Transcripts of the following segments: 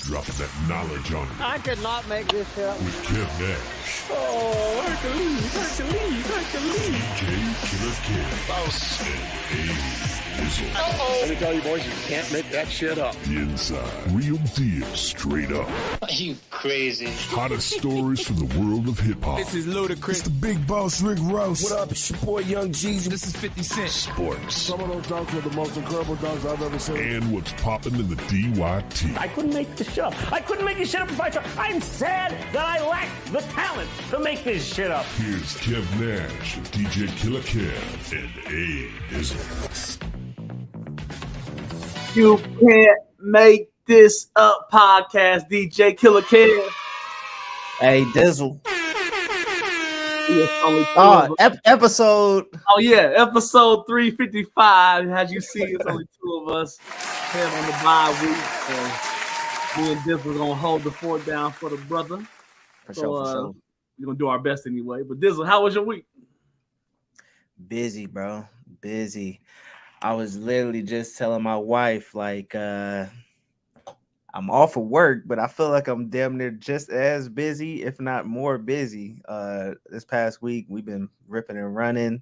Dropping that knowledge on you. I could not make this up. With Kev Nash. Oh, Hercules. DJ Killer Kev. Boss. And A-Dizzle. Let me tell you, boys, you can't make that shit up. The Inside. Real deal, straight up. Are you crazy? Hottest stories from the world of hip-hop. This is Ludacris. It's the big boss, Rick Ross. What up? It's your boy, Young Jeezy. This is 50 Cent. Sports. Some of those dunks are the most incredible dunks I've ever seen. And what's popping in the DYT. I couldn't make this shit up. I couldn't make this shit up if I tried. I'm sad that I lack the talent to make this shit up. Here's Kev Nash, DJ Killer Kev, and A-Dizzle. You can't make this up podcast, DJ Killer Kev. Hey, Dizzle. Episode. Episode. Yeah, episode 355. As you see, it's only two of us. Kev on the bye week. Me and Dizzle gonna hold the fort down for the brother. For sure. We're gonna do our best anyway. But Dizzle, how was your week? Busy, bro. Busy. I was literally just telling my wife, like, I'm off of work, but I feel like I'm damn near just as busy, if not more busy. This past week, we've been ripping and running.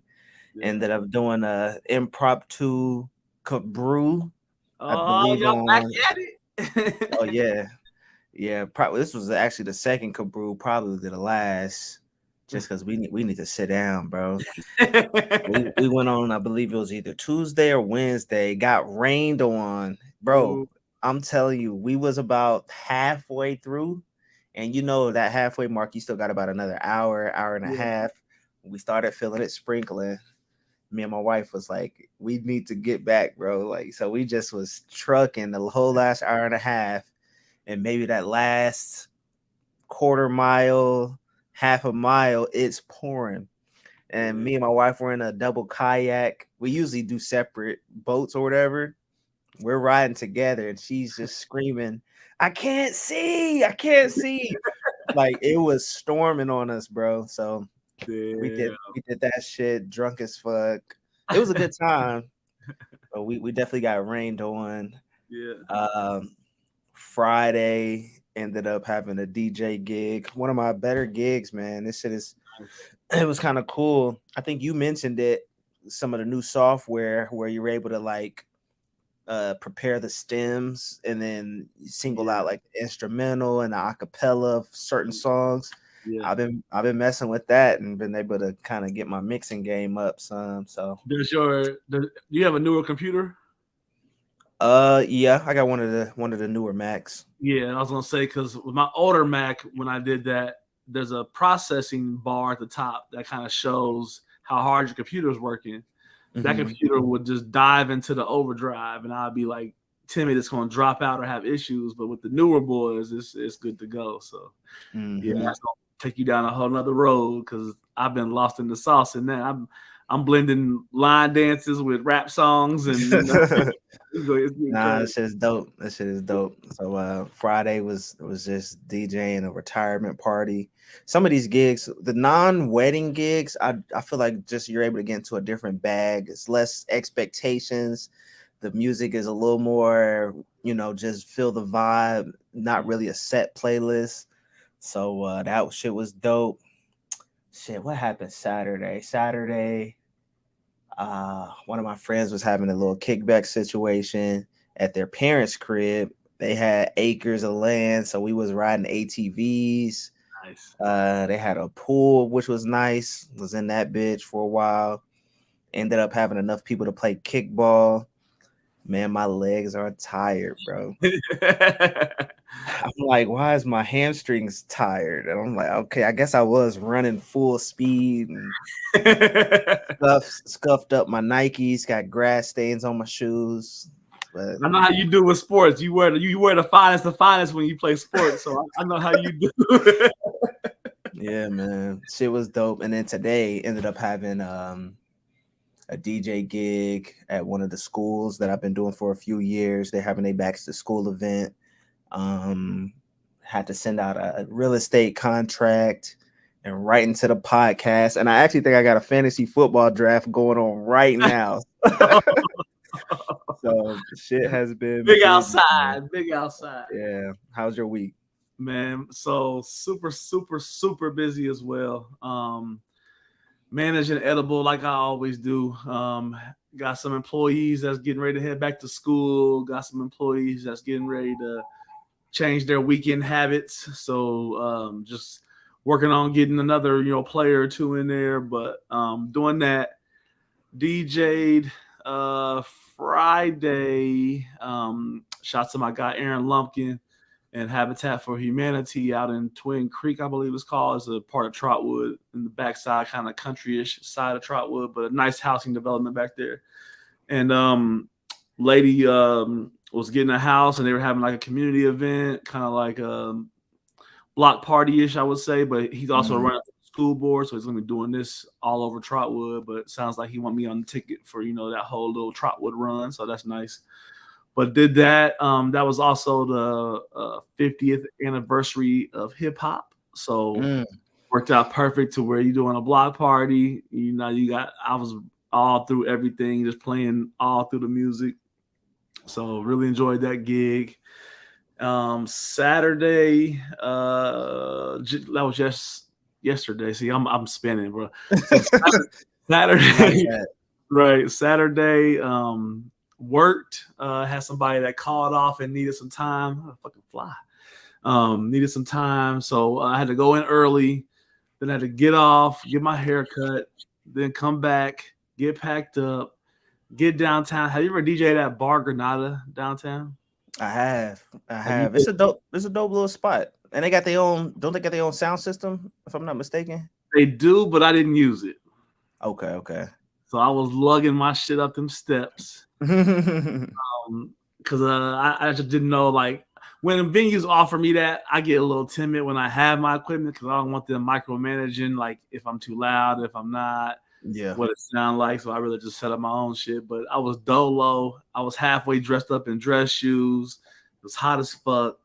Ended up doing a impromptu brew. Oh, y'all back at it? Oh, yeah. Yeah, probably this was actually the second brew, probably the last. Just because we need to sit down, bro. we went on, I believe it was either Tuesday or Wednesday, got rained on. Bro, ooh. I'm telling you, we was about halfway through. And you know that halfway mark, you still got about another hour and a half. We started feeling it sprinkling. Me and my wife was like, we need to get back, bro. Like, so we just was trucking the whole last hour and a half. And maybe that last quarter mile, half a mile, it's pouring. And me and my wife were in a double kayak. We usually do separate boats or whatever. We're riding together and she's just screaming, I can't see. Like it was storming on us, bro. So we did that shit drunk as fuck. It was a good time. But we definitely got rained on. Yeah. Friday ended up having a DJ gig. One of my better gigs, man. This shit it was kind of cool. I think you mentioned it, some of the new software where you're able to like prepare the stems and then single out like the instrumental and the acapella of certain songs. Yeah. I've been messing with that and been able to kind of get my mixing game up some. So do you have a newer computer? Yeah, I got one of the newer Macs. Yeah, I was gonna say because with my older Mac, when I did that, there's a processing bar at the top that kind of shows how hard your computer is working. Mm-hmm. That computer would just dive into the overdrive, and I'd be like timid it's gonna drop out or have issues. But with the newer boys, it's good to go. So yeah, that's gonna take you down a whole nother road because I've been lost in the sauce in that. I'm blending line dances with rap songs and nah, that shit is dope. That shit is dope. So Friday was just DJing a retirement party. Some of these gigs, the non-wedding gigs, I feel like just you're able to get into a different bag. It's less expectations. The music is a little more, just feel the vibe, not really a set playlist. So that shit was dope. Shit, what happened Saturday, one of my friends was having a little kickback situation at their parents' crib. They had acres of land, so we was riding ATVs. Nice. They had a pool, which was nice. Was in that bitch for a while. Ended up having enough people to play kickball. Man, my legs are tired, bro. I'm like, why is my hamstrings tired? And I'm like, okay, I guess I was running full speed and scuffed up my Nikes, got grass stains on my shoes. But I know how you do with sports. You wear the finest when you play sports. So I know how you do. Yeah, man, shit was dope. And then today ended up having a DJ gig at one of the schools that I've been doing for a few years. They're having a back to school event. Had to send out a real estate contract and right into the podcast. And I actually think I got a fantasy football draft going on right now. So shit has been Big busy, outside. man. Big outside. Yeah. How's your week? Man, so super busy as well. Managing edible like I always do. Got some employees that's getting ready to head back to school. Got some employees that's getting ready to change their weekend habits. So just working on getting another player or two in there. But doing that. DJ'd Friday. Shout to my guy Aaron Lumpkin and Habitat for Humanity out in Twin Creek, I believe it's called. It's a part of Trotwood in the backside, kind of country-ish side of Trotwood, but a nice housing development back there. And lady was getting a house, and they were having like a community event, kind of like a block party-ish, I would say. But he's also running the school board, so he's going to be doing this all over Trotwood. But it sounds like he want me on the ticket for that whole little Trotwood run, so that's nice. But did that. That was also the 50th anniversary of hip hop. So worked out perfect to where you're doing a block party. I was all through everything, just playing all through the music. So really enjoyed that gig. Saturday, that was just yesterday. See, I'm spinning, bro. So Saturday, right? Saturday, worked. Had somebody that called off and needed some time. Fucking fly. Needed some time, so I had to go in early. Then I had to get off, get my hair cut, then come back, get packed up, get downtown. Have you ever DJ'd at Bar Granada downtown? I have. It's a dope little spot. And they got their own, don't they got their own sound system, if I'm not mistaken? They do, but I didn't use it. Okay. So I was lugging my shit up them steps. Because I just didn't know, like, when venues offer me that, I get a little timid when I have my equipment because I don't want them micromanaging, like if I'm too loud, if I'm not, what it sound like. So I really just set up my own shit. But I was dolo. I was halfway dressed up in dress shoes. It was hot as fuck.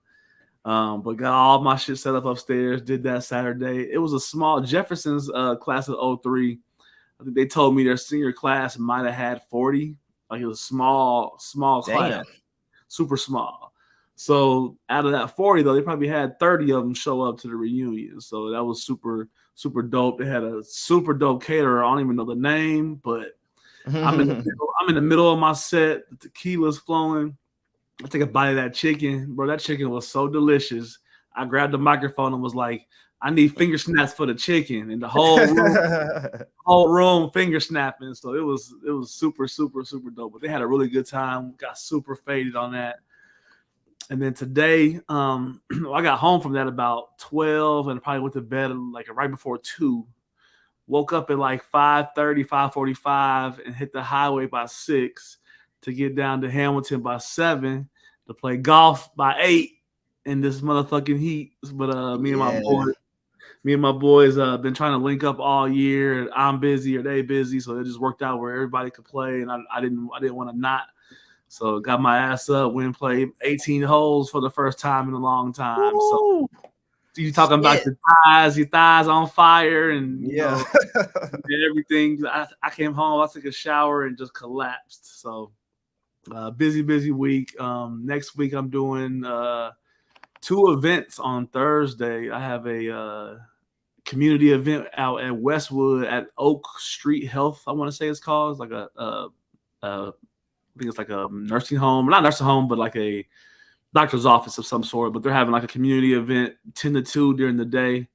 But got all my shit set up upstairs. Did that Saturday. It was a small Jefferson's class of 03. I think they told me their senior class might have had 40. Like it was small class, super small. So out of that 40, though, they probably had 30 of them show up to the reunion. So that was super dope. They had a super dope caterer. I don't even know the name, but I'm in the middle of my set. The tequila's flowing. I take a bite of that chicken, bro. That chicken was so delicious. I grabbed the microphone and was like, I need finger snaps for the chicken, and the whole room finger snapping. So it was super dope. But they had a really good time. Got super faded on that. And then today, I got home from that about 12 and probably went to bed like right before 2. Woke up at like 5:30, 5:45 and hit the highway by 6 to get down to Hamilton by 7 to play golf by 8 in this motherfucking heat. But me and my boys been trying to link up all year. I'm busy or they busy, so it just worked out where everybody could play, and I didn't want to not. So got my ass up, went and played 18 holes for the first time in a long time. So you talking about your thighs on fire and everything. I came home, I took a shower and just collapsed. So busy week. Next week I'm doing 2 events on Thursday. I have a community event out at Westwood at Oak Street Health, I want to say it's called. It's like I think it's like a nursing home, not nursing home, but like a doctor's office of some sort. But they're having like a community event 10 to 2 during the day.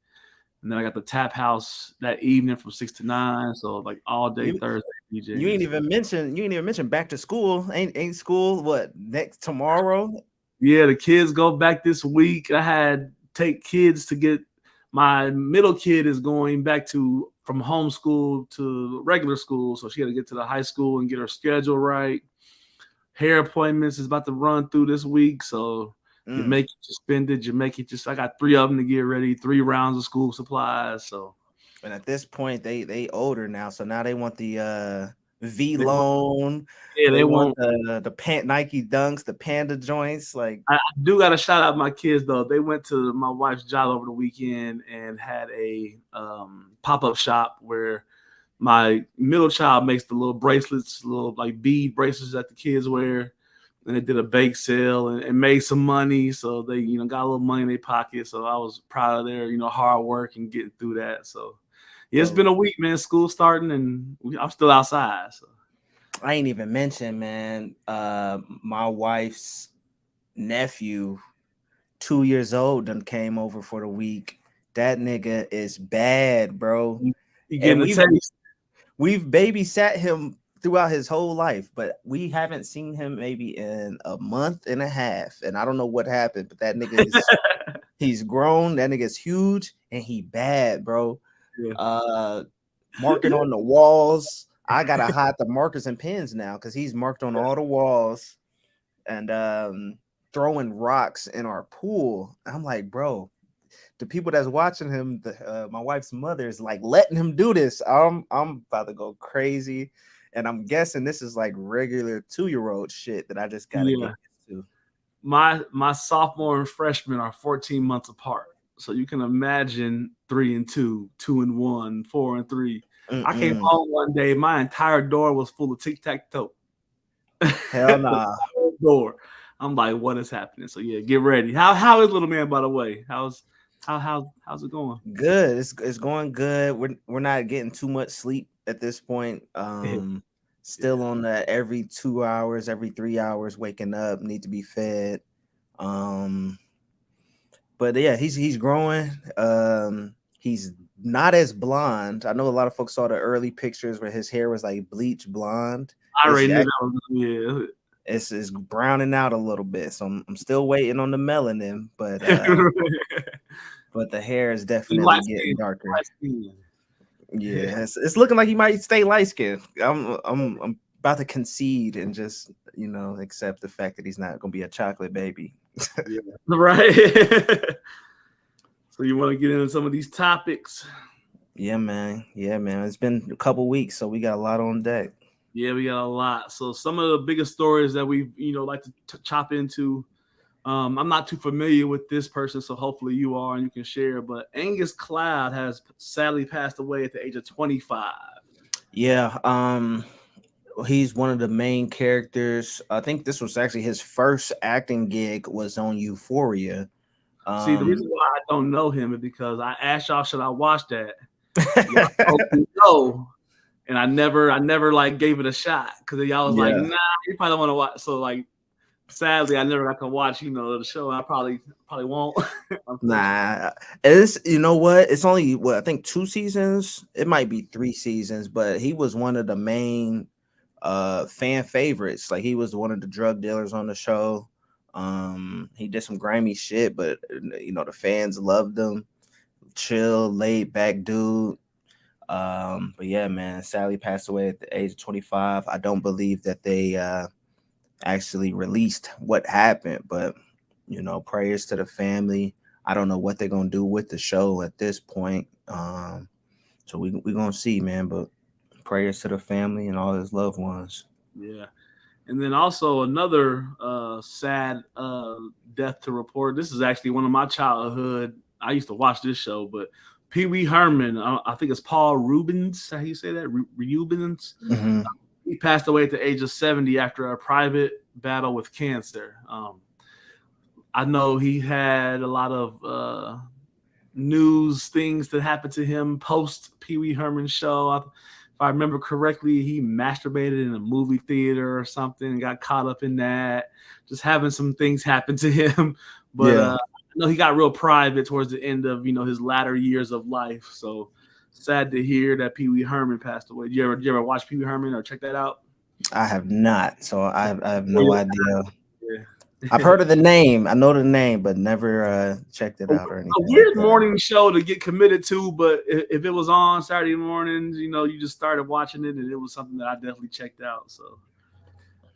And then I got the tap house that evening from 6 to 9. So like all day Thursday DJ. You ain't even mention back to school. Ain't school what next tomorrow? Yeah, the kids go back this week. I had take kids to get my middle kid is going back from homeschool to regular school. So she had to get to the high school and get her schedule right. Hair appointments is about to run through this week. So you make it suspended. You make it I got 3 of them to get ready, 3 rounds of school supplies. So, and at this point, they older now. So now they want the V loan. Yeah, they want the Nike Dunks, the Panda joints. Like I do got to shout out my kids though. They went to my wife's job over the weekend and had a pop-up shop where my middle child makes the little bracelets, little like bead bracelets that the kids wear. and they did a bake sale and made some money. So they, got a little money in their pocket. So I was proud of their, hard work and getting through that. So yeah, it's been a week, man. School starting, and I'm still outside. So I ain't even mentioned, man. My wife's nephew, 2 years old, done came over for the week. That nigga is bad, bro. you getting the taste. We've babysat him throughout his whole life, but we haven't seen him maybe in a month and a half. And I don't know what happened, but that nigga is he's grown. That nigga's huge and he bad, bro. Yeah. Marking on the walls. I gotta hide the markers and pens now because he's marked on all the walls and throwing rocks in our pool. I'm like, bro, the people that's watching him, my wife's mother is like letting him do this. I'm about to go crazy, and I'm guessing this is like regular 2-year-old shit that I just gotta get used to. My sophomore and freshman are 14 months apart, so you can imagine 3 and 2, 2 and 1, 4 and 3. I came home one day, my entire door was full of tic-tac-toe. Hell nah. Door. I'm like, what is happening? So yeah, get ready. How is little man, by the way? How's it going? Good. It's going good. We're not getting too much sleep at this point. Still on the every 2 hours, every 3 hours waking up, need to be fed. But yeah, he's growing. He's not as blonde. I know a lot of folks saw the early pictures where his hair was like bleach blonde. I already knew that. It's browning out a little bit, so I'm still waiting on the melanin, but but the hair is definitely getting darker. Yeah, it's looking like he might stay light skinned. I'm about to concede and just accept the fact that he's not gonna be a chocolate baby. Yeah. Right. So you want to get into some of these topics? Yeah, man. It's been a couple weeks, so we got a lot on deck. Yeah, we got a lot. So some of the biggest stories that we like to chop into. I'm not too familiar with this person, so hopefully you are and you can share. But Angus Cloud has sadly passed away at the age of 25. Yeah, he's one of the main characters. I think this was actually his first acting gig was on Euphoria. See, the reason why I don't know him is because I asked y'all, should I watch that? No. And I never like gave it a shot because y'all was like, nah, you probably don't want to watch. So like, sadly, I never got to watch, the show. I probably won't. Nah, it's what? It's only I think 2 seasons. It might be 3 seasons, but he was one of the main fan favorites. Like he was one of the drug dealers on the show. He did some grimy shit, but the fans loved him. Chill, laid back dude. But yeah, man, sadly passed away at the age of 25. I don't believe that they actually released what happened, but prayers to the family. I don't know what they're gonna do with the show at this point. So we're gonna see, man, but prayers to the family and all his loved ones. Yeah. And then also another sad death to report. This is actually one of my childhood. I used to watch this show, but Pee Wee Herman, I think it's Paul Reubens. How you say that? Reubens. Mm-hmm. He passed away at the age of 70 after a private battle with cancer. I know he had a lot of news things that happened to him post Pee Wee Herman show. If I remember correctly, he masturbated in a movie theater or something and got caught up in that. Just having some things happen to him. But I know he got real private towards the end of, his latter years of life. So sad to hear that Pee Wee Herman passed away. Did you ever watch Pee Wee Herman or check that out? I have not. So I have no idea. Yeah. I've heard of the name. I know the name, but never checked it out or anything. A weird morning show to get committed to, but if it was on Saturday mornings, you just started watching it, and it was something that I definitely checked out. So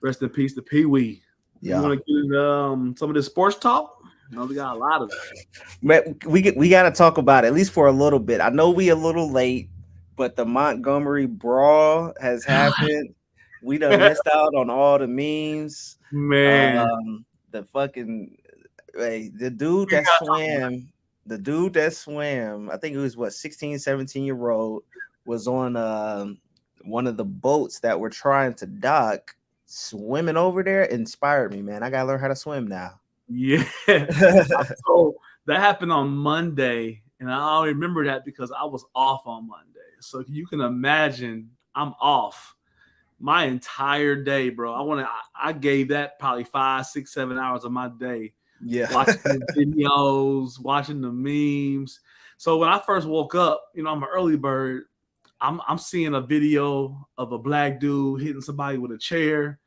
rest in peace to Pee Wee. Yeah. You want to get into some of this sports talk? We got a lot of it. But we got to talk about it, at least for a little bit. I know we a little late, but the Montgomery Brawl has happened. We done missed out on all the memes. Man. The fucking the dude that swam, I think it was 16, 17-year-old, was on one of the boats that were trying to dock swimming over there inspired me, man. I gotta learn how to swim now. Yeah. So that happened on Monday, and I remember that because I was off on Monday. So you can imagine I'm off my entire day, bro. I gave that probably 5, 6, 7 hours of my day. Yeah. Watching the videos, watching the memes. So when I first woke up, I'm an early bird. I'm seeing a video of a black dude hitting somebody with a chair,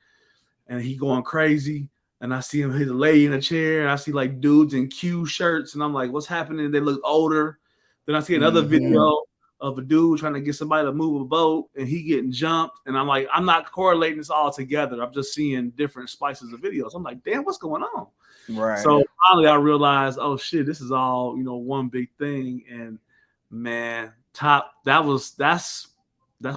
and he going crazy. And I see him hit a lady in a chair, and I see like dudes in Q shirts, and I'm like, what's happening? They look older. Then I see another video of a dude trying to get somebody to move a boat, and he getting jumped. And I'm like, I'm not correlating this all together. I'm just seeing different splices of videos. I'm like, damn, what's going on? Right. So finally I realized, oh shit, this is all, one big thing. And man, that's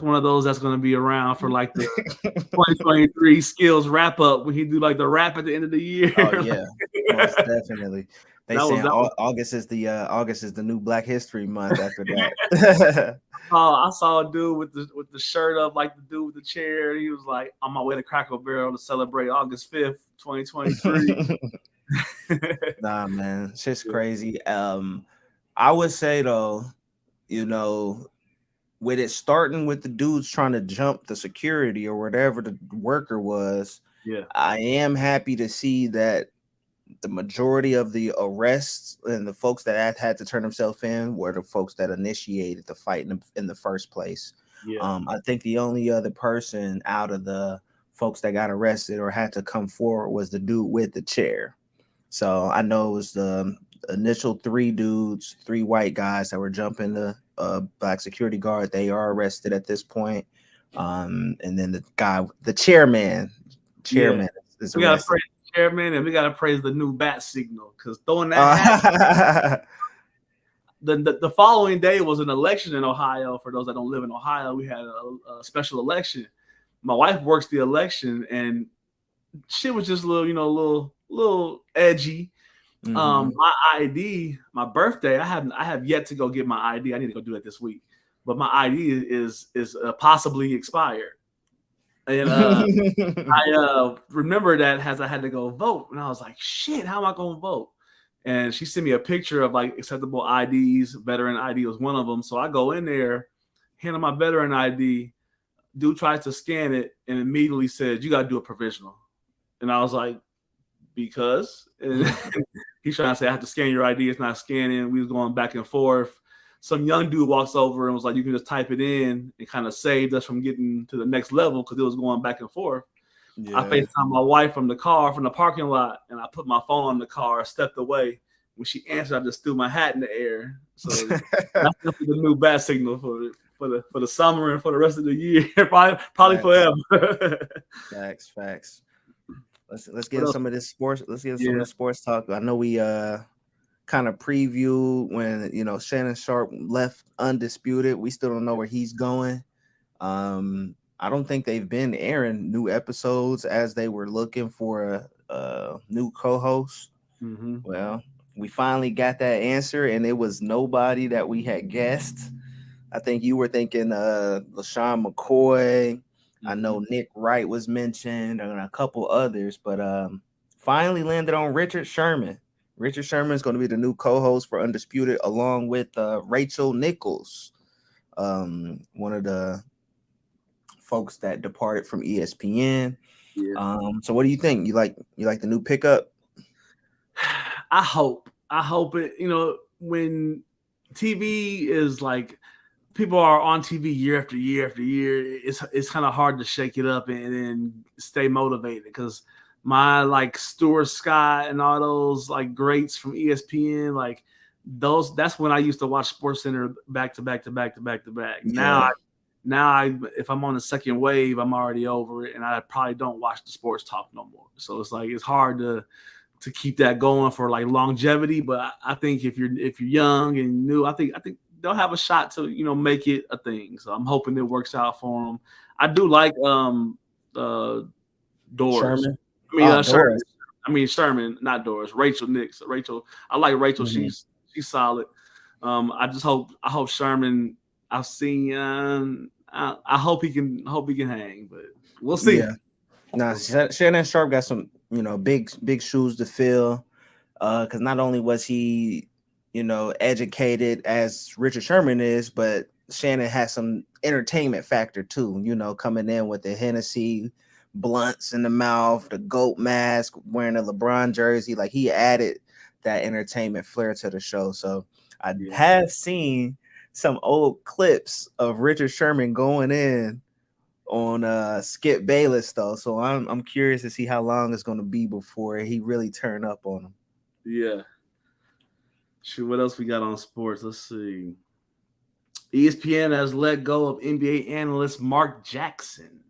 one of those that's going to be around for like the 2023 skills wrap up when he do like the rap at the end of the year. Oh yeah, most definitely. They say August is the new Black History Month after that. I saw a dude with the shirt up, like the dude with the chair. He was like, on my way to Cracker Barrel to celebrate August 5th, 2023. Nah, man, it's just crazy. I would say though, with it starting with the dudes trying to jump the security or whatever the worker was, I am happy to see that the majority of the arrests and the folks that had to turn themselves in were the folks that initiated the fight in the first place. I think the only other person out of the folks that got arrested or had to come forward was the dude with the chair. So I know it was the initial 3 dudes, 3 white guys that were jumping the black security guard. They are arrested at this point. And then the chairman is we gotta praise the chairman, and we gotta praise the new bat signal, because throwing that the following day was an election in Ohio. For those that don't live in Ohio, we had a special election. My wife works the election, and shit was just a little edgy. My ID, my birthday, I have yet to go get my ID. I need to go do that this week. But my ID is possibly expired. And I remember that as I had to go vote, and I was like, shit, how am I going to vote? And she sent me a picture of like acceptable IDs. Veteran ID was one of them. So I go in there, hand him my veteran ID. Dude tries to scan it and immediately said, you got to do a provisional. And I was like, because? And he's trying to say, I have to scan your ID. It's not scanning. We was going back and forth. Some young dude walks over and was like, you can just type it in. It kind of saved us from getting to the next level because it was going back and forth. I FaceTimed my wife from the parking lot, and I put my phone on the car, stepped away. When she answered, I just threw my hat in the air. So that's definitely the new bat signal for the summer and for the rest of the year, probably forever. Facts. Let's get some of this sports. Let's get some of the sports talk. I know we kind of preview when Shannon Sharpe left Undisputed. We still don't know where he's going. I don't think they've been airing new episodes as they were looking for a new co-host. Well, we finally got that answer, and it was nobody that we had guessed. I think you were thinking LaShawn McCoy. I know Nick Wright was mentioned and a couple others, but finally landed on Richard Sherman. Richard Sherman is going to be the new co-host for Undisputed, along with Rachel Nichols, one of the folks that departed from ESPN. So what do you think? You like the new pickup? I hope it, when TV is like, people are on TV year after year after year, it's kind of hard to shake it up and stay motivated, because my like Stuart Scott and all those like greats from ESPN, like that's when I used to watch SportsCenter back to back. Now if I'm on the second wave, I'm already over it, and I probably don't watch the sports talk no more. So it's like it's hard to keep that going for like longevity. But I think if you're young and new, I think they'll have a shot to make it a thing. So I'm hoping it works out for them. I do like Doris. Sherman. Sherman. Sherman, not Doris. Rachel Nix. I like Rachel. Mm-hmm. She's solid. I hope Sherman. I've seen. I hope he can hang, but we'll see. Now Shannon Sharpe got some, big shoes to fill. Because not only was he, educated as Richard Sherman is, but Shannon has some entertainment factor too. Coming in with the Hennessy blunts in the mouth, the goat mask, wearing a LeBron jersey. Like, he added that entertainment flair to the show. So I have seen some old clips of Richard Sherman going in on Skip Bayless though. So I'm curious to see how long it's going to be before he really turn up on him. Yeah. Shoot, what else we got on sports? Let's see. ESPN has let go of NBA analyst Mark Jackson.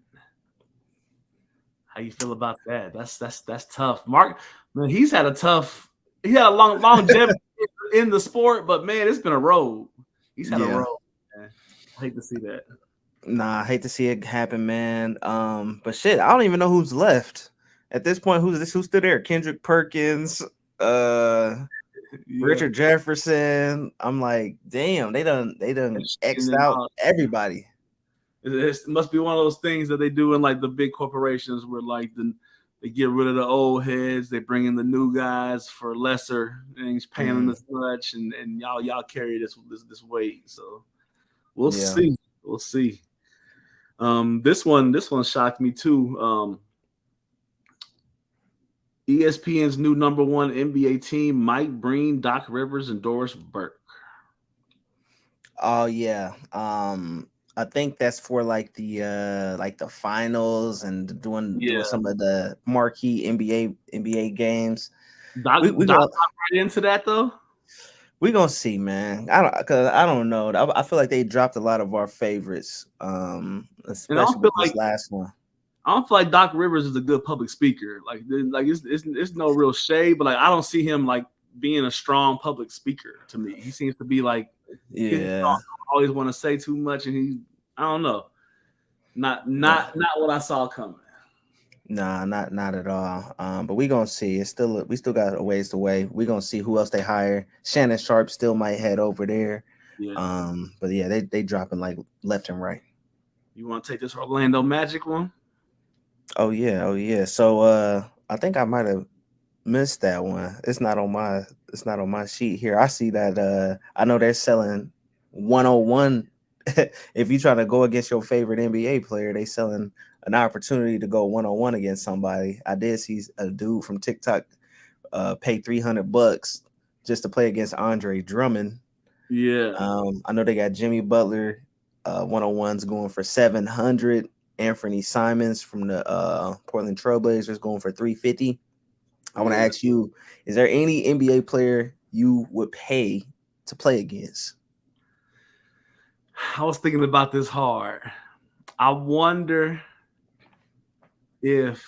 How you feel about that? That's tough. Mark, man, he had a long longevity in the sport, but man, it's been a road. He's had a road, man. I hate to see that. Nah, I hate to see it happen, man. But shit, I don't even know who's left at this point. Who's still there? Kendrick Perkins, Richard Jefferson. I'm like, damn, they done X'd out everybody. It must be one of those things that they do in like the big corporations where like they get rid of the old heads, they bring in the new guys for lesser things, paying them as much, and y'all carry this weight. So we'll see. We'll see. This one shocked me too. ESPN's new number one NBA team might bring Doc Rivers and Doris Burke. Oh yeah. I think that's for like the finals and doing some of the marquee NBA games. Doc right into that though. We're gonna see, man. I don't know. I feel like they dropped a lot of our favorites, especially with this last one. I don't feel like Doc Rivers is a good public speaker. Like it's no real shade, but like I don't see him like being a strong public speaker. To me, he seems to be like always want to say too much, and I don't know, not what I saw coming. Nah, not at all. But we gonna see. We still got a ways to wait. We gonna see who else they hire. Shannon Sharpe still might head over there. Yeah. But yeah, they dropping like left and right. You want to take this Orlando Magic one? Oh yeah. So I think I might have missed that one. It's not on my sheet here. I see that I know they're selling 101. If you try to go against your favorite NBA player, they selling an opportunity to go 1-on-1 against somebody. I did see a dude from TikTok pay $300 just to play against Andre Drummond. Yeah. I know they got Jimmy Butler 1-on-1s going for $700. Anthony Simons from the Portland Trailblazers going for $350. I want to ask you, is there any NBA player you would pay to play against? I was thinking about this hard. I wonder if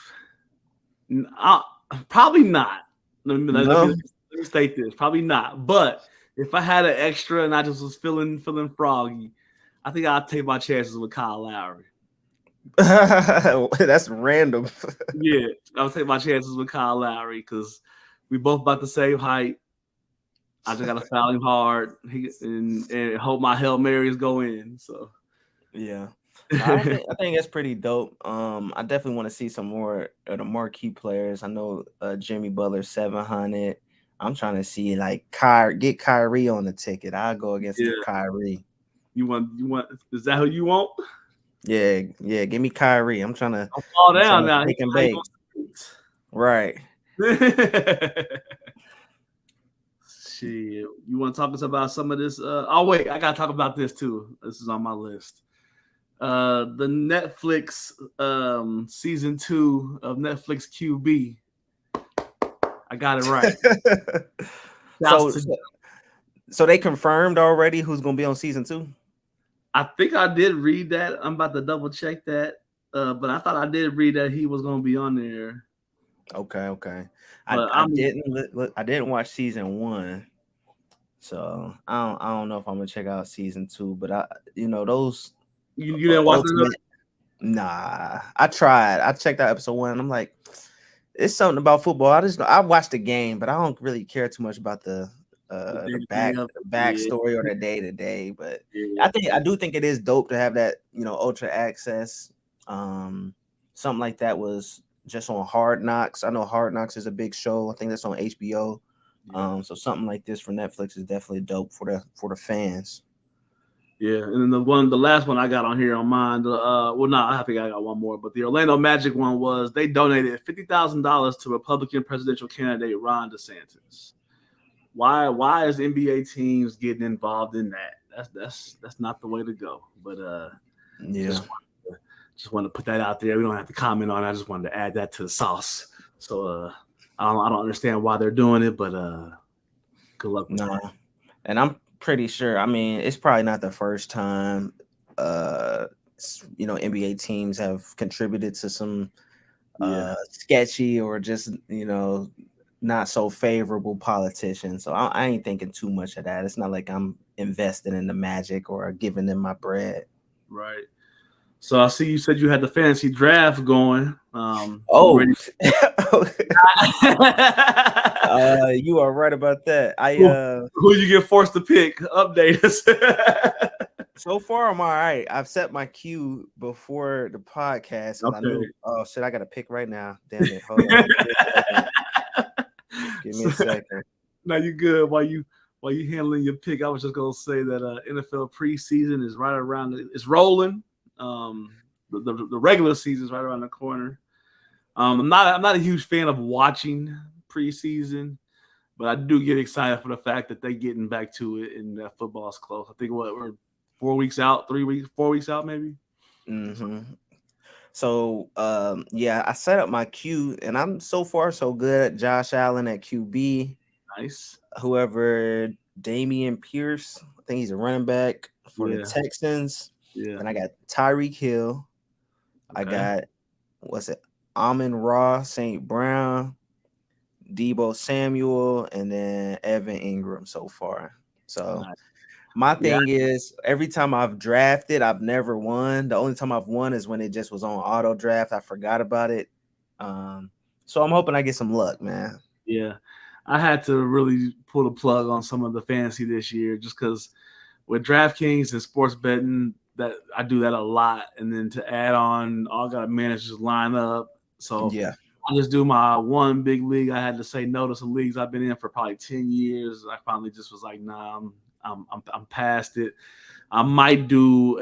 probably not. Let me state this. Probably not. But if I had an extra and I just was feeling froggy, I think I'd take my chances with Kyle Lowry. That's random. Yeah, I'll take my chances with Kyle Lowry because we both about the same height. I just gotta foul him hard and hope my Hail Marys go in. So yeah. I think that's pretty dope. I definitely want to see some more of the marquee players. I know Jimmy Butler 700. I'm trying to see like get Kyrie on the ticket. I'll go against Kyrie. You want? Is that who you want? Yeah. Give me Kyrie. I'm trying to fall down now. He can bake. Right. Shit. You want to talk about some of this? Oh wait, I gotta talk about this too. This is on my list. The Netflix season 2 of Netflix QB. I got it right. So they confirmed already who's gonna be on season 2? I think I did read that. I'm about to double check that. But I thought I did read that he was gonna be on there. Okay. I didn't watch season 1. So I don't know if I'm gonna check out season 2, but those you didn't watch it? Nah, I tried. I checked out episode 1 and I'm like, it's something about football. I watched the game, but I don't really care too much about the backstory or the day-to-day. But I do think it is dope to have that, ultra access. something like that was just on Hard Knocks. I know Hard Knocks is a big show. I think that's on HBO. Yeah. So something like this for Netflix is definitely dope for the fans. Yeah, and then the last one I got on here on mine. I think I got one more, but the Orlando Magic one was they donated $50,000 to Republican presidential candidate Ron DeSantis. Why is NBA teams getting involved in that? That's not the way to go. But just wanted to put that out there. We don't have to comment on it. I just wanted to add that to the sauce. So I don't understand why they're doing it, but good luck with that. And I'm pretty sure. I mean, it's probably not the first time NBA teams have contributed to some sketchy or just not so favorable politicians. So I ain't thinking too much of that. It's not like I'm investing in the Magic or giving them my bread. Right. So I see you said you had the fantasy draft going. You are right about that. Who you get forced to pick? Update us. So far, I'm all right. I've set my cue before the podcast. Okay. I knew, I got to pick right now. Damn it. Hold on. Give me a second. No, you good. While you handling your pick, I was just gonna say that NFL preseason is right around. It's rolling. The regular season is right around the corner. I'm not a huge fan of watching preseason, but I do get excited for the fact that they're getting back to it and that football's close. I think we're 4 weeks out, 4 weeks out maybe. Mm-hmm. So I set up my queue and I'm so far so good. Josh Allen at QB. Nice. Whoever Damian Pierce, I think he's a running back for the Texans. Yeah. And I got Tyreek Hill. Okay. I got Amon-Ra St. Brown, Deebo Samuel, and then Evan Ingram so far. So my thing is every time I've drafted, I've never won. The only time I've won is when it just was on auto draft. I forgot about it. So I'm hoping I get some luck, man. Yeah. I had to really pull the plug on some of the fantasy this year just because with DraftKings and sports betting, that I do that a lot, and then to add on, all I got to manage is line up. So I just do my one big league. I had to say no to some leagues I've been in for probably 10 years. I finally just was like, nah, I'm past it. I might do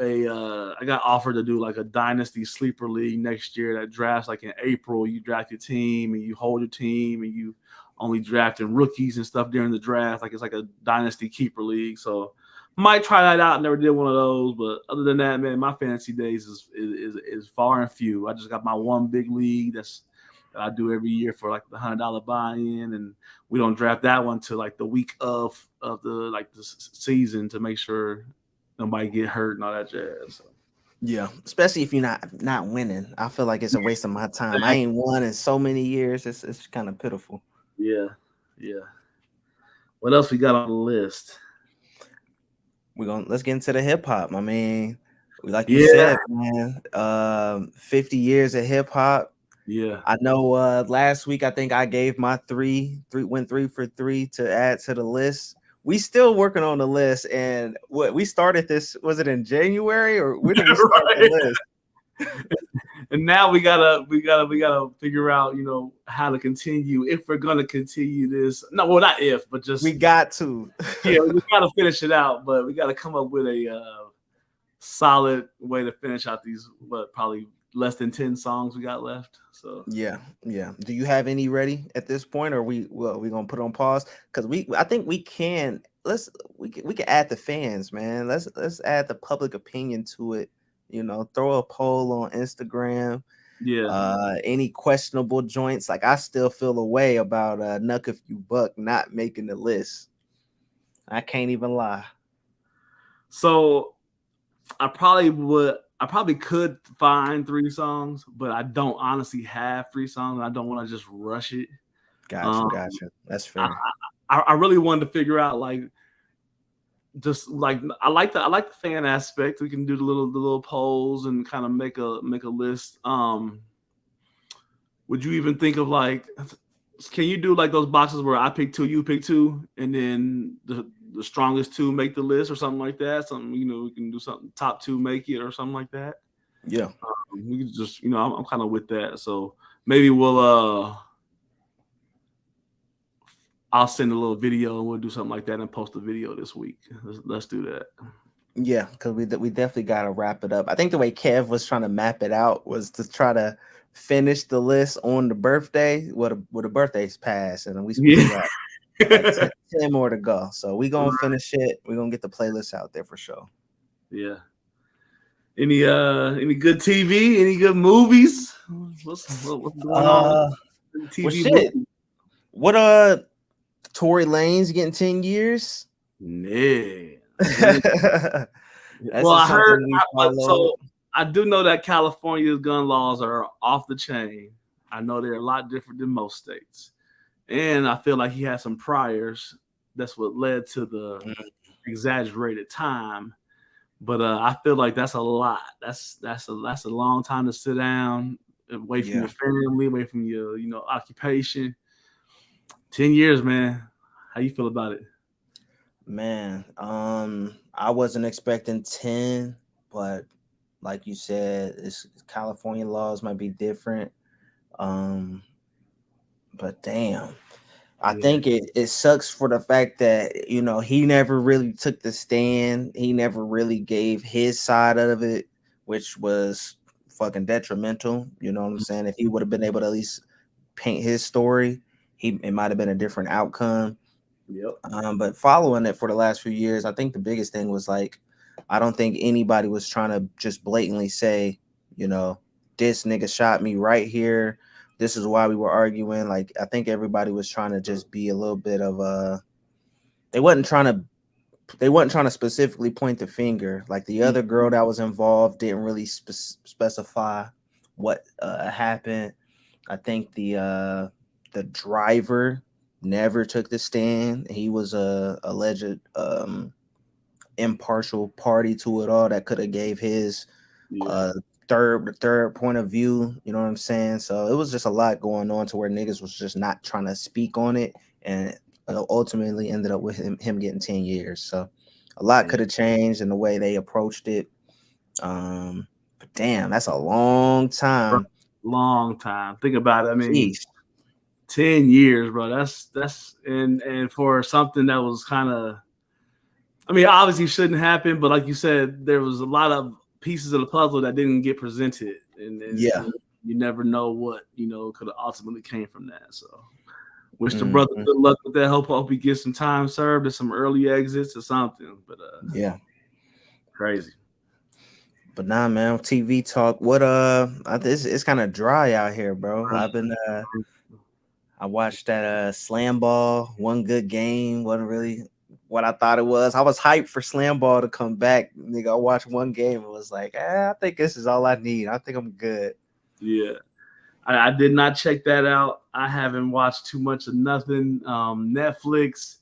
I got offered to do like a dynasty sleeper league next year that drafts like in April. You draft your team and you hold your team and you only drafting rookies and stuff during the draft. Like it's like a dynasty keeper league. So might try that out. Never did one of those, but other than that, man, my fantasy days is far and few. I just got my one big league that I do every year for like the $100 buy-in, and we don't draft that one till like the week of the season to make sure nobody get hurt and all that jazz. So. Yeah, especially if you're not winning. I feel like it's a waste of my time. I ain't won in so many years. It's kind of pitiful. Yeah. What else we got on the list? Let's get into the hip hop. I mean, like you said, man, 50 years of hip hop. Yeah. I know last week I think I gave my went 3 for 3 to add to the list. We still working on the list, and we started this, was it in January or when did we start the list? And now we gotta figure out, how to continue if we're gonna continue this. No, well, not if, but just we got to. Yeah, we gotta finish it out, but we gotta come up with a solid way to finish out these probably less than 10 songs we got left. So yeah. Do you have any ready at this point, or we gonna put on pause? Because I think we can. We can add the fans, man. Let's add the public opinion to it. Throw a poll on Instagram. Yeah. Any questionable joints? Like I still feel a way about Nuck If You Buck not making the list. I can't even lie. So I probably could find 3 songs, but I don't honestly have 3 songs. I don't want to just rush it. Gotcha. That's fair. I really wanted to figure out just like I like the fan aspect. We can do the little polls and kind of make a list. Would you even think of can you do like those boxes where I pick 2, you pick 2, and then the strongest 2 make the list or something like that? Something we can do something top 2 make it or something like that. Yeah. We could just, I'm kind of with that. So maybe we'll I'll send a little video and we'll do something like that and post a video this week. Let's do that. Yeah, because we definitely got to wrap it up. I think the way Kev was trying to map it out was to try to finish the list on the birthday with the birthdays pass, and we got like 10 more to go. So we gonna finish it. We're gonna get the playlist out there for sure. Yeah. Any good TV? Any good movies? What's going on? TV well, shit. movies? What Tory Lanez getting 10 years? Yeah. Well, I heard. So I do know that California's gun laws are off the chain. I know they're a lot different than most states, and I feel like he had some priors. That's what led to the exaggerated time. But I feel like that's a lot. That's a long time to sit down, away from your family, away from your occupation. 10 years, man. How you feel about it? Man, I wasn't expecting 10, but like you said, California laws might be different. But damn, I think it sucks for the fact that he never really took the stand. He never really gave his side of it, which was fucking detrimental. You know what I'm saying? If he would have been able to at least paint his story, it might have been a different outcome. Yep. But following it for the last few years, I think the biggest thing was like, I don't think anybody was trying to just blatantly say, this nigga shot me right here. This is why we were arguing. Like, I think everybody was trying to just be a little bit of they wasn't trying to specifically point the finger. Like the other girl that was involved didn't really specify what happened. I think the driver never took the stand. He was a alleged impartial party to it all that could have gave his third point of view. You know what I'm saying? So it was just a lot going on to where niggas was just not trying to speak on it, and ultimately ended up with him getting 10 years. So a lot could have changed in the way they approached it. But damn, that's a long time. Long time. Think about it. I mean, Jeez. 10 years, bro. That's and for something that was kind of, I mean, obviously shouldn't happen, but like you said, there was a lot of pieces of the puzzle that didn't get presented, and you never know what could have ultimately came from that. So, wish the brother good luck with that. Hope he gets some time served and some early exits or something. But crazy. But nah, man, TV talk. What it's kind of dry out here, bro. I've been I watched that slam ball, one good game, wasn't really what I thought it was. I was hyped for slam ball to come back. Nigga, I watched one game and was like, I think this is all I need. I think I'm good. Yeah. I did not check that out. I haven't watched too much of nothing. Netflix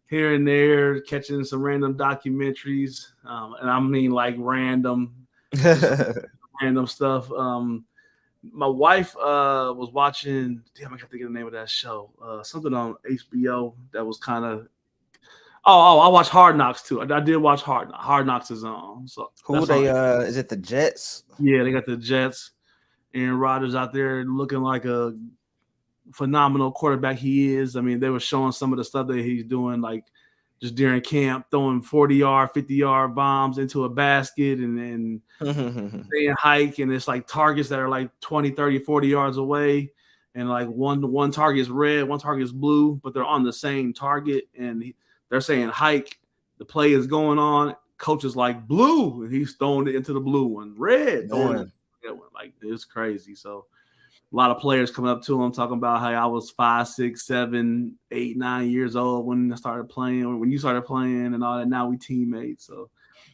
here and there, catching some random documentaries. And I mean like random stuff. My wife was watching, damn, I can't think of the name of that show. Something on HBO that was kind of. I watched Hard Knocks too. I did watch Hard Knocks. Hard Knocks is on. So who they is it the Jets? Yeah, they got the Jets. Aaron Rodgers out there looking like a phenomenal quarterback he is. I mean, they were showing some of the stuff that he's doing, like just during camp, throwing 40-yard, 50-yard bombs into a basket and staying hike. And it's like targets that are like 20, 30, 40 yards away. And like one target is red, one target is blue, but they're on the same target. And they're saying hike. The play is going on. Coach is like blue, and he's throwing it into the blue one. Red, throwing it. Like, it's crazy. So a lot of players coming up to him talking about how I was 5, 6, 7, 8, 9 years old when I started playing, or when you started playing, and all that. Now we teammates. So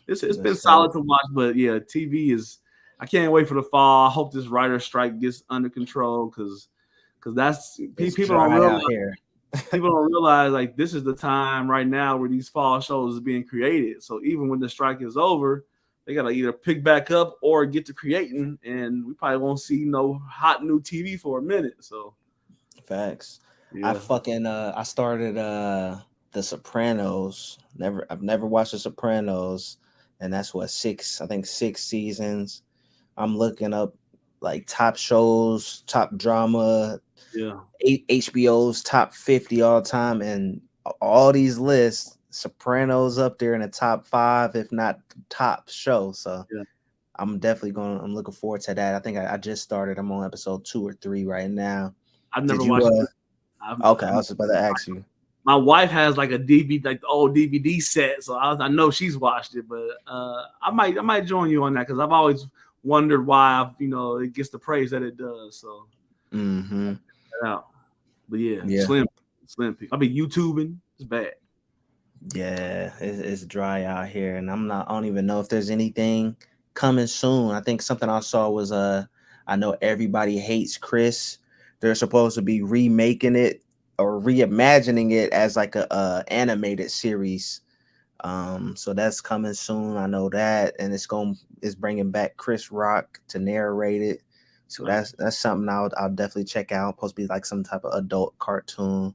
it's been solid to watch. But yeah, TV is. I can't wait for the fall. I hope this writer strike gets under control because that's people don't realize. People don't realize like this is the time right now where these fall shows is being created. So even when the strike is over, they gotta either pick back up or get to creating, and we probably won't see no hot new TV for a minute. So, facts. Yeah. I started The Sopranos. I've never watched The Sopranos, and that's what 6 seasons. I'm looking up like top shows, top drama, Yeah. HBO's top 50 all time, and all these lists, Sopranos up there in the top 5, if not top show. So Yeah. I'm looking forward to that. I think I just started. I'm on episode 2 or 3 right now. I've never watched it. Okay, I was about to ask you. My wife has like a DVD, like the old DVD set, so I know she's watched it. But I might join you on that because I've always wondered why it gets the praise that it does. So yeah. But yeah. Slim pick. I'll be YouTubing. It's bad. Yeah, it's dry out here, and I don't even know if there's anything coming soon. I think something I saw was I know Everybody Hates Chris. They're supposed to be remaking it or reimagining it as like a animated series. So that's coming soon. I know that, and it's bringing back Chris Rock to narrate it. So that's something I'll definitely check out. Supposed to be like some type of adult cartoon.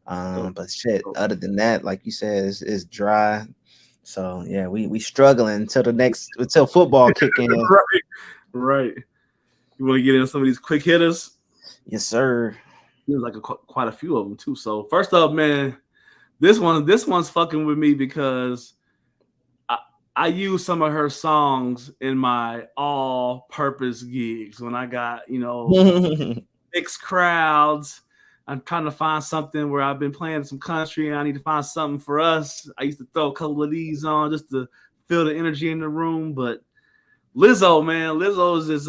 But shit, other than that, like you said, it's dry. So yeah, we struggling until football kick in. Right. You want to get in some of these quick hitters? Yes, sir. There's like quite a few of them too. So first up, man, this one's fucking with me because I use some of her songs in my all-purpose gigs when I got mixed crowds. I'm trying to find something where I've been playing some country and I need to find something for us. I used to throw a couple of these on just to feel the energy in the room. But Lizzo, man, Lizzo is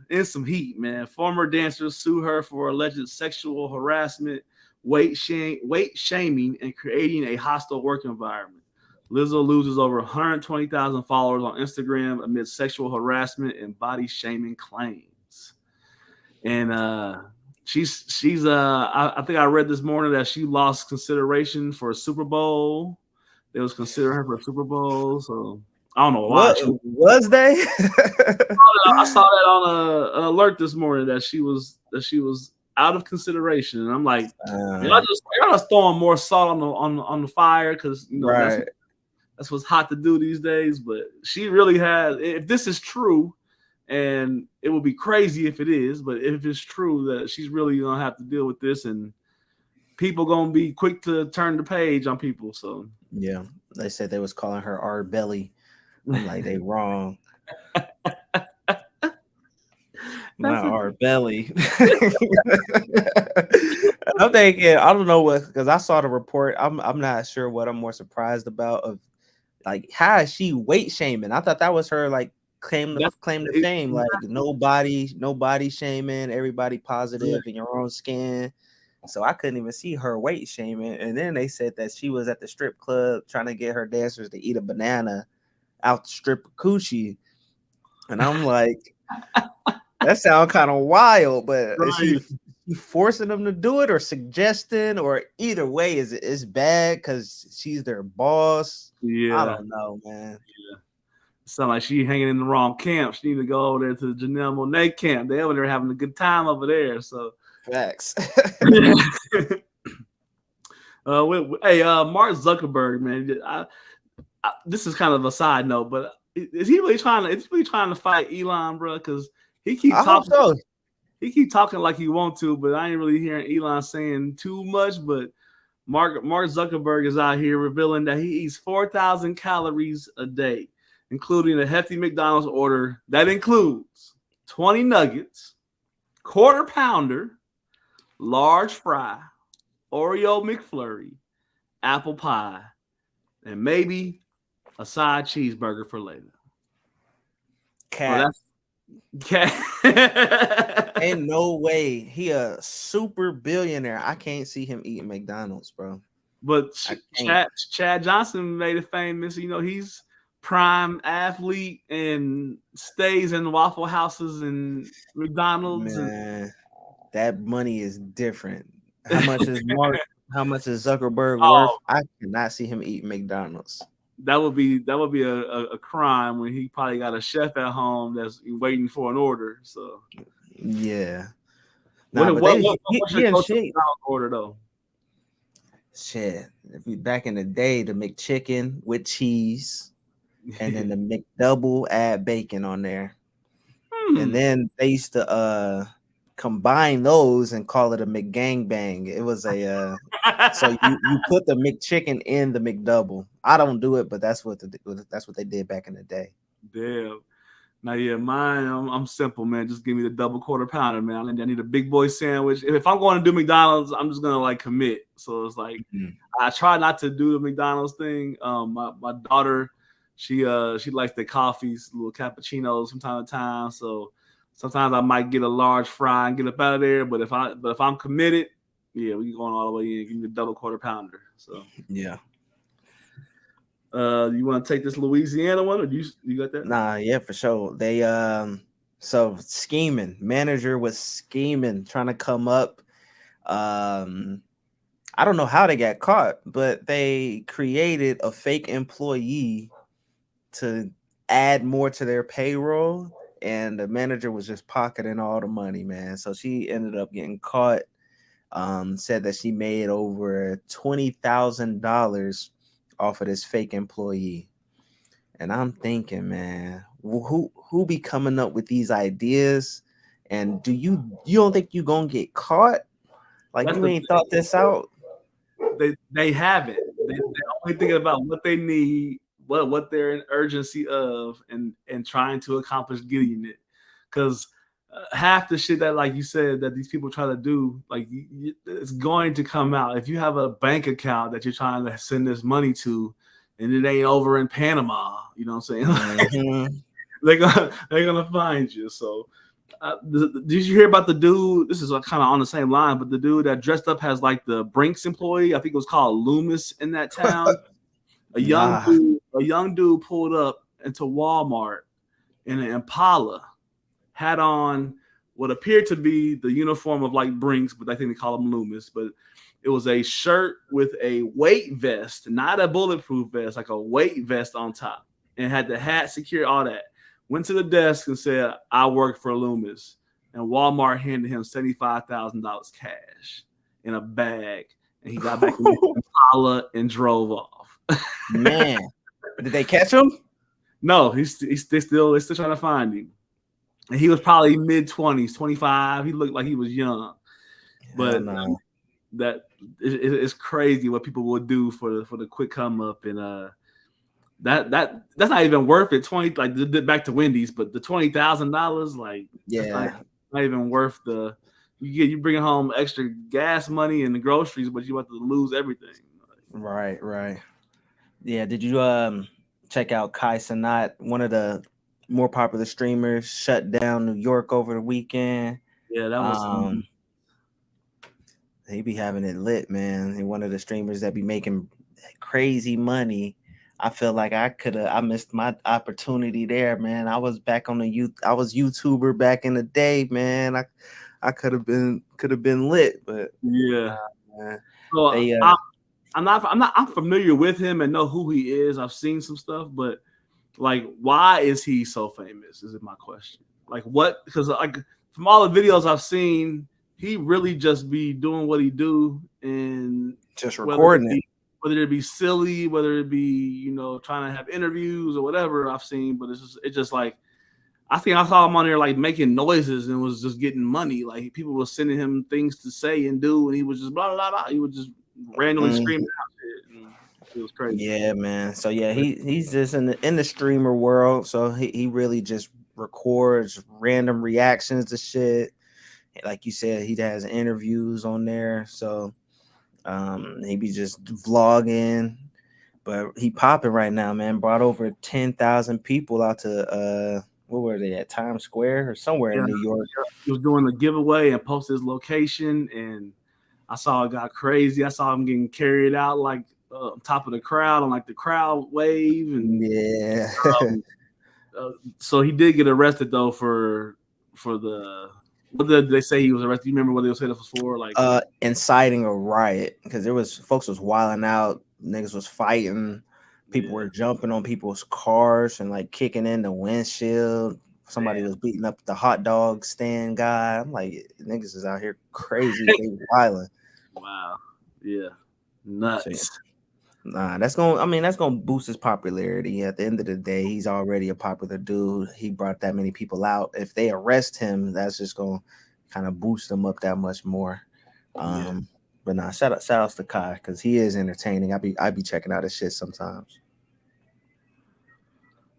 in some heat, man. Former dancers sue her for alleged sexual harassment, weight shaming, and creating a hostile work environment. Lizzo loses over 120,000 followers on Instagram amid sexual harassment and body shaming claims. And she's I think I read this morning that she lost consideration for a Super Bowl. They was considering her for a Super Bowl, so I don't know why. What was they? I saw that on an alert this morning that she was out of consideration, and I'm like, y'all just throwing more salt on the fire because right. That's what's hot to do these days. But she really has. If this is true, and it would be crazy if it is, but if it's true that she's really gonna have to deal with this, and people gonna be quick to turn the page on people. So yeah, they said they was calling her our belly. I'm like, they wrong. Not our belly. I'm thinking, I don't know what, because I saw the report. I'm not sure what I'm more surprised about of like how is she weight shaming? I thought that was her like claim to fame, like nobody shaming, everybody positive in your own skin. So I couldn't even see her weight shaming. And then they said that she was at the strip club trying to get her dancers to eat a banana out the strip of coochie. And I'm like, that sounds kind of wild, but is she forcing them to do it or suggesting, or either way, it's bad because she's their boss? Yeah, I don't know, man. Yeah, sound like she hanging in the wrong camp. She need to go over there to the Janelle Monáe camp. They over there having a good time over there. So facts. Hey, Mark Zuckerberg, man. This is kind of a side note, but is he really trying to fight Elon, bro? Because he keep talking. So. He keep talking like he want to, but I ain't really hearing Elon saying too much. But Mark Zuckerberg is out here revealing that he eats 4,000 calories a day, including a hefty McDonald's order that includes 20 nuggets, quarter pounder, large fry, Oreo McFlurry, apple pie, and maybe a side cheeseburger for later. Cat. Ain't no way he a super billionaire. I can't see him eating McDonald's, bro. But Chad Johnson made it famous. He's prime athlete and stays in Waffle Houses and McDonald's. Man, that money is different. How much is Zuckerberg worth? I cannot see him eating McDonald's. That would be a crime when he probably got a chef at home that's waiting for an order. So yeah. What's your order though? Shit. If we back in the day, the McChicken with cheese, and then the McDouble, add bacon on there. And then they used to combine those and call it a McGangbang. It was a so you put the McChicken in the McDouble. I don't do it, but that's what they did back in the day. Damn. Now, yeah, mine, I'm simple, man. Just give me the double quarter pounder, man. I need a big boy sandwich. If I'm going to do McDonald's, I'm just gonna like commit. So it's like I try not to do the McDonald's thing. My daughter, she likes the coffees, little cappuccinos from time to time. So sometimes I might get a large fry and get up out of there. But if I'm committed, yeah, we going all the way in. Give me the double quarter pounder. So yeah. You want to take this Louisiana one, or you got that? Nah, yeah, for sure. They so scheming. Manager was scheming, trying to come up. I don't know how they got caught, but they created a fake employee to add more to their payroll, and the manager was just pocketing all the money, man. So she ended up getting caught. Said that she made over $20,000 off of this fake employee. And I'm thinking, man, who be coming up with these ideas? And do you don't think you gonna get caught? Like, you ain't thought this out? They haven't. They're only thinking about what they need, what they're in urgency of, and trying to accomplish getting it. Because half the shit that, like you said, that these people try to do, like, it's going to come out. If you have a bank account that you're trying to send this money to, and it ain't over in Panama, you know what I'm saying? they're gonna find you. So, did you hear about the dude? This is kind of on the same line, but the dude that dressed up as like the Brinks employee, I think it was called Loomis in that town. A young dude pulled up into Walmart in an Impala, had on what appeared to be the uniform of like Brinks, but I think they call him Loomis. But it was a shirt with a weight vest, not a bulletproof vest, like a weight vest on top, and had the hat secured, all that. Went to the desk and said, "I work for Loomis." And Walmart handed him $75,000 cash in a bag, and he got back in the Impala and drove off. Man, did they catch him? No, they're still trying to find him. And he was probably mid-20s, 25. He looked like he was young. But that it's crazy what people will do for the quick come up, and that's not even worth it. Back to Wendy's, but the $20,000, like, not even worth the. You bringing home extra gas money and the groceries, but you have to lose everything. Right. Yeah. Did you check out Kai Cenat, one of the more popular streamers, shut down New York over the weekend? Yeah, that was. He be having it lit, man. He one of the streamers that be making crazy money. I feel like I missed my opportunity there, man. I was back on I was YouTuber back in the day, man. I could have been lit, but yeah. Man. So I'm familiar with him and know who he is. I've seen some stuff, but like, why is he so famous? Is my question. Like, what? Because like from all the videos I've seen, he really just be doing what he do and just recording it. Whether it be silly, whether it be, trying to have interviews or whatever I've seen, but it's just like, I think I saw him on there like making noises and was just getting money. Like, people were sending him things to say and do, and he was just blah blah blah. He was just randomly screaming out shit. And it was crazy. Yeah, man. So yeah, he's just in the streamer world. So he really just records random reactions to shit. Like you said, he has interviews on there. So he be just vlogging, but he popping right now, man. Brought over 10,000 people out to where were they at? Times Square or somewhere in New York. He was doing the giveaway and posted his location, and I saw it got crazy. I saw him getting carried out like on top of the crowd on like the crowd wave, and yeah. So he did get arrested though for the. What did they say he was arrested? You remember what they said it was for? Like inciting a riot, because there was folks was wilding out, niggas was fighting, people were jumping on people's cars and like kicking in the windshield. Somebody was beating up the hot dog stand guy. I'm like, niggas is out here crazy, they wilding. Wow, yeah, nuts. Nah, that's gonna boost his popularity. At the end of the day, he's already a popular dude. He brought that many people out. If they arrest him, that's just gonna kind of boost him up that much more. But nah, shout outs to Kai because he is entertaining. I be checking out his shit sometimes.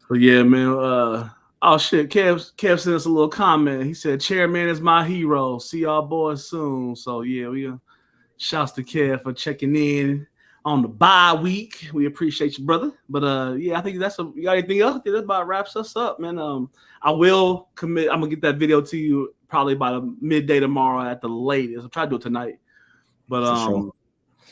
So yeah, man. Oh shit, Kev sent us a little comment. He said, "Chairman is my hero. See y'all boys soon." So yeah, we shouts to Kev for checking in on the bye week. We appreciate you, brother. But yeah, I think you got anything else? That about wraps us up, man. I will commit. I'm gonna get that video to you probably by the midday tomorrow at the latest. I'll try to do it tonight. But Sure.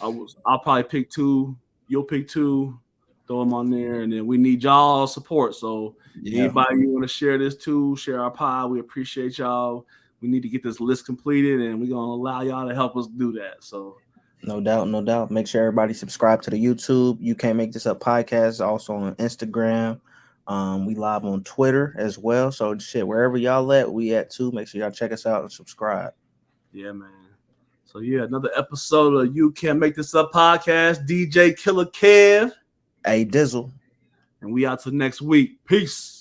I'll probably pick 2. You'll pick 2. Throw them on there, and then we need y'all support. So anybody you want to share this to, share our pod, we appreciate y'all. We need to get this list completed, and we're gonna allow y'all to help us do that. So no doubt. Make sure everybody subscribe to the YouTube. You Can't Make This Up podcast, also on Instagram. We live on Twitter as well. So shit, wherever y'all at, we at too. Make sure y'all check us out and subscribe. Yeah, man. So yeah, another episode of You Can't Make This Up podcast. DJ Killer Kev. Hey Dizzle. And we out till next week. Peace.